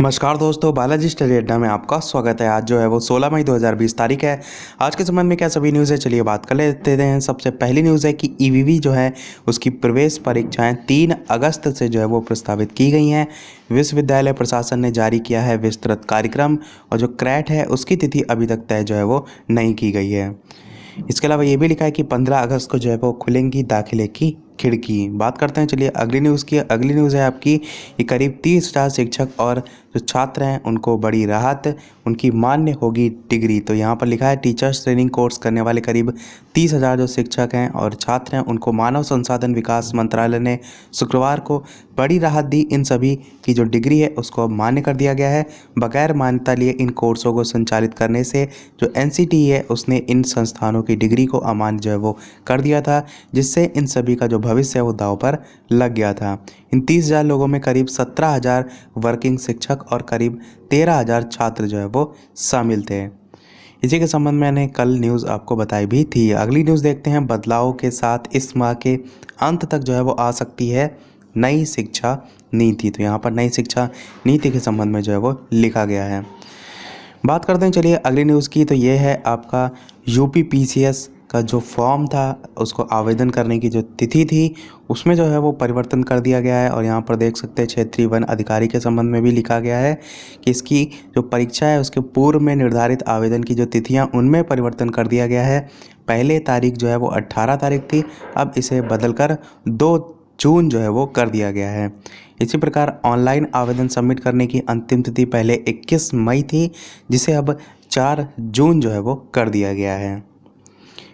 नमस्कार दोस्तों, बालाजी स्टडी अड्डा में आपका स्वागत है। आज जो है वो 16 मई 2020 तारीख है। आज के संबंध में क्या सभी न्यूज़ है, चलिए बात कर लेते हैं। सबसे पहली न्यूज़ है कि ईवीवी जो है उसकी प्रवेश परीक्षाएं 3 अगस्त से जो है वो प्रस्तावित की गई हैं। विश्वविद्यालय प्रशासन ने जारी किया है विस्तृत कार्यक्रम, और जो क्रैट है उसकी तिथि अभी तक तय जो है वो नहीं की गई है। इसके अलावा ये भी लिखा है कि 15 अगस्त को जो है वो खुलेंगी दाखिले की खिड़की। बात करते हैं चलिए अगली न्यूज़ की। अगली न्यूज़ है आपकी कि करीब 30,000 शिक्षक और जो छात्र हैं उनको बड़ी राहत, उनकी मान्य होगी डिग्री। तो यहाँ पर लिखा है टीचर्स ट्रेनिंग कोर्स करने वाले करीब 30,000 जो शिक्षक हैं और छात्र हैं उनको मानव संसाधन विकास मंत्रालय ने शुक्रवार को बड़ी राहत दी। इन सभी की जो डिग्री है उसको अब मान्य कर दिया गया है। बगैर मान्यता लिए इन कोर्सों को संचालित करने से जो NCTE है उसने इन संस्थानों की डिग्री को अमान्य जो है वो कर दिया था, जिससे इन सभी का जो भविष्य है वो दांव पर लग गया था। इन 30,000 लोगों में करीब 17,000 वर्किंग शिक्षक और करीब 13,000 छात्र जो है वो शामिल थे। इसी के संबंध में मैंने कल न्यूज़ आपको बताई भी थी। अगली न्यूज़ देखते हैं। बदलाव के साथ इस माह के अंत तक जो है वो आ सकती है नई शिक्षा नीति। तो यहाँ पर नई शिक्षा नीति के संबंध में जो है वो लिखा गया है। बात करते हैं चलिए अगली न्यूज़ की। तो ये है आपका UPPCS का जो फॉर्म था उसको आवेदन करने की जो तिथि थी उसमें जो है वो परिवर्तन कर दिया गया है। और यहाँ पर देख सकते हैं क्षेत्रीय वन अधिकारी के संबंध में भी लिखा गया है कि इसकी जो परीक्षा है उसके पूर्व में निर्धारित आवेदन की जो तिथियाँ उनमें परिवर्तन कर दिया गया है। पहले तारीख जो है वो 18 तारीख थी, अब इसे बदलकर 2 जून जो है वो कर दिया गया है। इसी प्रकार ऑनलाइन आवेदन सबमिट करने की अंतिम तिथि पहले 21 मई थी, जिसे अब 4 जून जो है वो कर दिया गया है।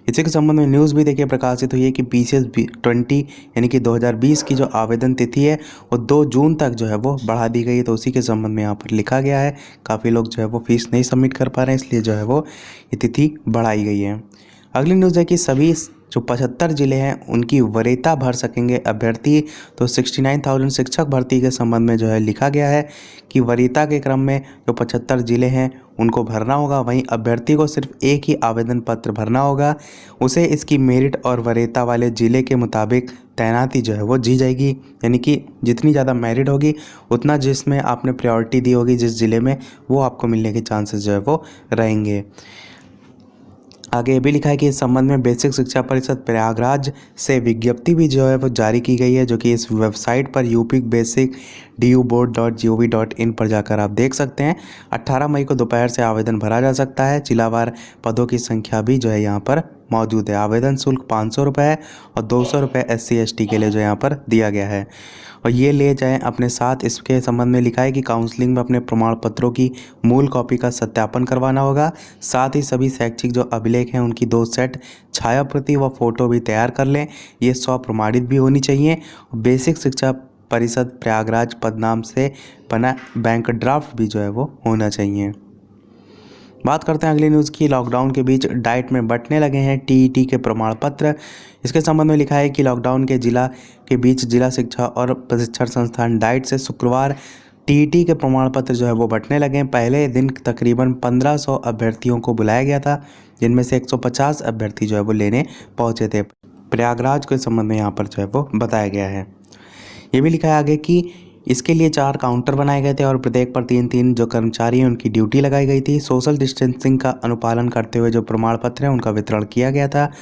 इसी के संबंध में न्यूज़ भी देखिए प्रकाशित हुई है कि PCS 20 यानी कि 2020 की जो आवेदन तिथि है वो 2 जून तक जो है वो बढ़ा दी गई है। तो उसी के संबंध में यहाँ पर लिखा गया है। काफ़ी लोग जो है वो फीस नहीं सबमिट कर पा रहे हैं, इसलिए जो है वो ये तिथि बढ़ाई गई है। अगली न्यूज़ है कि सभी जो 75 ज़िले हैं उनकी वरीयता भर सकेंगे अभ्यर्थी। तो 69,000 शिक्षक भर्ती के संबंध में जो है लिखा गया है कि वरीयता के क्रम में जो 75 ज़िले हैं उनको भरना होगा। वहीं अभ्यर्थी को सिर्फ एक ही आवेदन पत्र भरना होगा। उसे इसकी मेरिट और वरीयता वाले ज़िले के मुताबिक तैनाती जो है वो दी जाएगी। यानी कि जितनी ज़्यादा मेरिट होगी उतना जिसमें आपने प्रायोरिटी दी होगी जिस ज़िले में, वो आपको मिलने के चांसेस जो है वो रहेंगे। आगे ये भी लिखा है कि इस संबंध में बेसिक शिक्षा परिषद प्रयागराज से विज्ञप्ति भी जो है वो जारी की गई है, जो कि इस वेबसाइट पर upbasic.duboard.gov.in पर जाकर आप देख सकते हैं। 18 मई को दोपहर से आवेदन भरा जा सकता है। जिलावार पदों की संख्या भी जो है यहाँ पर मौजूद है। आवेदन शुल्क 500 रुपये है और 200 रुपये SC/ST के लिए जो यहाँ पर दिया गया है। और ये ले जाएं अपने साथ। इसके संबंध में लिखा है कि काउंसलिंग में अपने प्रमाण पत्रों की मूल कॉपी का सत्यापन करवाना होगा। साथ ही सभी शैक्षिक जो अभिलेख हैं उनकी 2 सेट छाया प्रति व फोटो भी तैयार कर लें। ये 100 प्रमाणित भी होनी चाहिए। बेसिक शिक्षा परिषद प्रयागराज पदनाम से बना बैंक ड्राफ्ट भी जो है वो होना चाहिए। बात करते हैं अगली न्यूज़ की। लॉकडाउन के बीच डाइट में बंटने लगे हैं TET के प्रमाण पत्र। इसके संबंध में लिखा है कि लॉकडाउन के बीच जिला शिक्षा और प्रशिक्षण संस्थान डाइट से शुक्रवार TET के प्रमाण पत्र जो है वो बंटने लगे हैं। पहले दिन तकरीबन 1500 अभ्यर्थियों को बुलाया गया था, जिनमें से 150 अभ्यर्थी जो है वो लेने पहुँचे थे। प्रयागराज के संबंध में यहाँ पर जो है वो बताया गया है। ये भी लिखा है आगे कि इसके लिए 4 काउंटर बनाए गए थे और प्रत्येक पर 3-3 जो कर्मचारी हैं उनकी ड्यूटी लगाई गई थी। सोशल डिस्टेंसिंग का अनुपालन करते हुए जो प्रमाण पत्र हैं उनका वितरण किया गया था।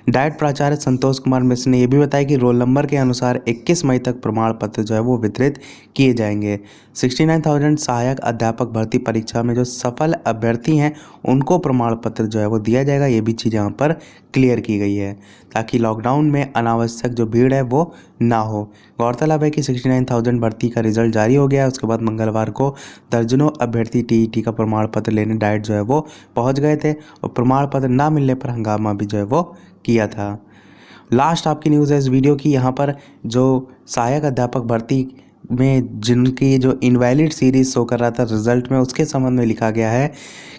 डाइट प्राचार्य संतोष कुमार मिश्र ने यह भी बताया कि रोल नंबर के अनुसार 21 मई तक प्रमाण पत्र जो है वो वितरित किए जाएंगे। 69,000 सहायक अध्यापक भर्ती परीक्षा में जो सफल अभ्यर्थी हैं उनको प्रमाण पत्र जो है वो दिया जाएगा। ये भी चीज़ यहाँ पर क्लियर की गई है ताकि लॉकडाउन में अनावश्यक जो भीड़ है वो ना हो। गौरतलब है कि 69,000 भर्ती का रिजल्ट जारी हो गया। उसके बाद मंगलवार को दर्जनों अभ्यर्थी TET का प्रमाण पत्र लेने डाइट जो है वो पहुँच गए थे और प्रमाण पत्र ना मिलने पर हंगामा भी जो है वो किया था। लास्ट आपकी न्यूज़ है इस वीडियो की। यहाँ पर जो सहायक अध्यापक भर्ती में जिनकी जो इनवैलिड सीरीज शो कर रहा था रिजल्ट में, उसके संबंध में लिखा गया है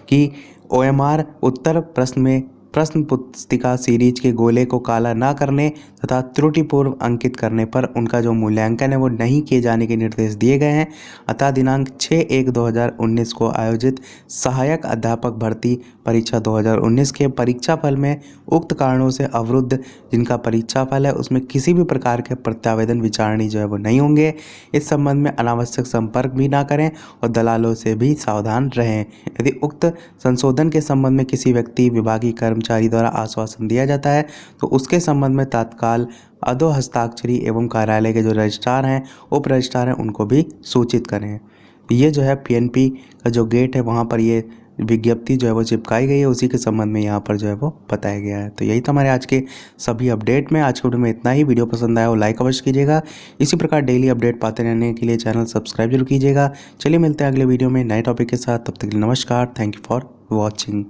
कि OMR उत्तर प्रश्न में प्रश्न पुस्तिका सीरीज के गोले को काला न करने तथा त्रुटिपूर्व अंकित करने पर उनका जो मूल्यांकन है वो नहीं किए जाने के निर्देश दिए गए हैं। अतः दिनांक 6/1/2019 को आयोजित सहायक अध्यापक भर्ती परीक्षा 2019 के परीक्षा फल में उक्त कारणों से अवरुद्ध जिनका परीक्षा फल है उसमें किसी भी प्रकार के प्रत्यावेदन विचारणी जो है वो नहीं होंगे। इस संबंध में अनावश्यक संपर्क भी ना करें और दलालों से भी सावधान रहें। यदि उक्त संशोधन के संबंध में किसी व्यक्ति विभागीय कर्मचारी द्वारा आश्वासन दिया जाता है तो उसके संबंध में तत्काल अधो हस्ताक्षरी एवं कार्यालय के जो रजिस्ट्रार हैं, उप रजिस्ट्रार हैं, उनको भी सूचित करें। ये जो है पीएनपी का जो गेट है वहाँ पर ये विज्ञप्ति जो है वो चिपकाई गई है, उसी के संबंध में यहाँ पर जो है वो बताया गया है। तो यही था हमारे आज के सभी अपडेट में। आज के वीडियो में इतना ही। वीडियो पसंद आया हो लाइक अवश्य कीजिएगा। इसी प्रकार डेली अपडेट पाते रहने के लिए चैनल सब्सक्राइब जरूर कीजिएगा। चलिए मिलते हैं अगले वीडियो में नए टॉपिक के साथ। तब तक के लिए नमस्कार। Thank you for watching.